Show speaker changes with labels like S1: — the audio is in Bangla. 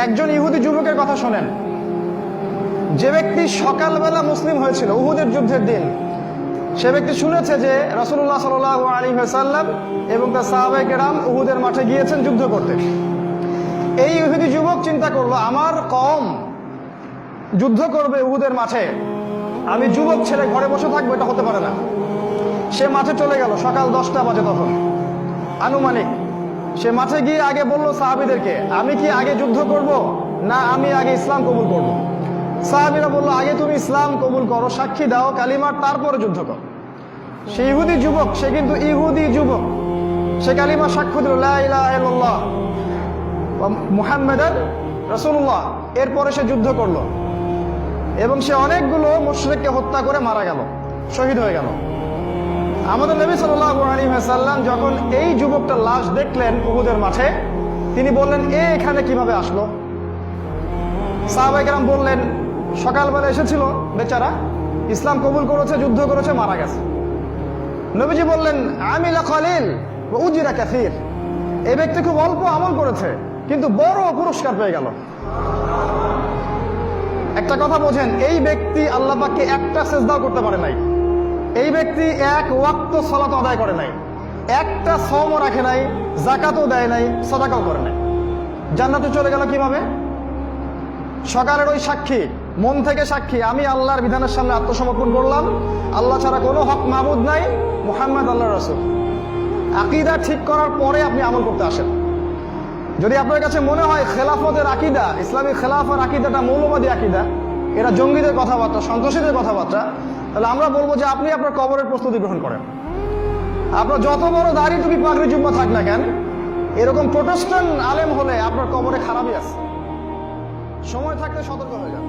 S1: একজন ইহুদি যুবকের কথা শোনেন, যে ব্যক্তি সকালবেলা মুসলিম হয়েছিল উহুদের যুদ্ধের দিন। সে ব্যক্তি শুনেছে যে রাসূলুল্লাহ সাল্লাল্লাহু আলাইহি ওয়াসাল্লাম এবং তার সাহাবায়ে কেরাম উহুদের মাঠে গিয়েছেন যুদ্ধ করতে। এই ইহুদি যুবক চিন্তা করলো, আমার কওম যুদ্ধ করবে উহুদের মাঠে, আমি যুবক ছেলে ঘরে বসে থাকবো, এটা হতে পারে না। সে মাঠে চলে গেল, সকাল 10টা বাজে তখন আনুমানিক। সে মাঠে গিয়ে আগে বলল সাহাবীদেরকে, আমি কি আগে যুদ্ধ করব না আমি আগে ইসলাম কবুল করব? সাহাবীরা বলল, আগে তুমি ইসলাম কবুল করো, সাক্ষী দাও কালিমার, তারপরে যুদ্ধ করো। সে ইহুদি যুবক, সে কিন্তু ইহুদি যুবক, সে কালিমা সাক্ষ্য দিল লা ইলাহা ইল্লাল্লাহ ওয়া মুহাম্মাদার রাসূলুল্লাহ। এরপরে সে যুদ্ধ করলো এবং সে অনেকগুলো মুশরিককে হত্যা করে মারা গেল, শহীদ হয়ে গেল। আমাদের নবী সাল্লাল্লাহু আলাইহি ওয়াসাল্লাম যখন এই যুবকটার লাশ দেখলেন উহুদের মাঠে, তিনি বললেন, এখানে কিভাবে আসলো? সাহাবায়ে কেরাম বললেন, সকালবেলা এসেছিল বেচারা, ইসলাম কবুল করেছে, যুদ্ধ করেছে, মারা গেছে। নবীজি বললেন, আমিলা কলিল ওয়া উজরা কাসীর, এই ব্যক্তি খুব অল্প আমল করেছে কিন্তু বড় পুরস্কার পেয়ে গেল। একটা কথা বোঝেন, এই ব্যক্তি আল্লাহ পাককে একটা সিজদাও করতে পারে নাই, এই ব্যক্তি এক ওয়াক্ত সালাত আদায় করে নাই, একটা সওমও রাখে নাই, যাকাতও দেয় নাই, সাদাকাও করে নাই, জান্নাতে চলে গেল কিভাবে? সকালের ওই সাক্ষী, মন থেকে সাক্ষী, আমি আল্লাহর বিধানের সামনে আত্মসমর্পণ করলাম, আল্লাহ ছাড়া কোনো হক মাবুদ নাই, মুহাম্মদ আল্লাহর রাসূল। আকীদা ঠিক করার পরে আপনি আমল করতে আসেন। যদি আপনার কাছে মনে হয় খেলাফতের আকীদা, ইসলামী খেলাফার আকীদাটা মৌলবাদী আকীদা, এরা জঙ্গিদের কথাবার্তা, সন্ত্রাসীদের কথাবার্তা, তাহলে আমরা বলবো যে আপনি আপনার কবরের প্রস্তুতি গ্রহণ করেন। আপনার যত বড় দাড়ি টুপি পাগড়ি জুব্বা থাক না কেন, এরকম প্রোটেস্ট্যান্ট আলেম হলে আপনার কবরে খারাপই আছে। সময় থাকতে সতর্ক হয়ে যান।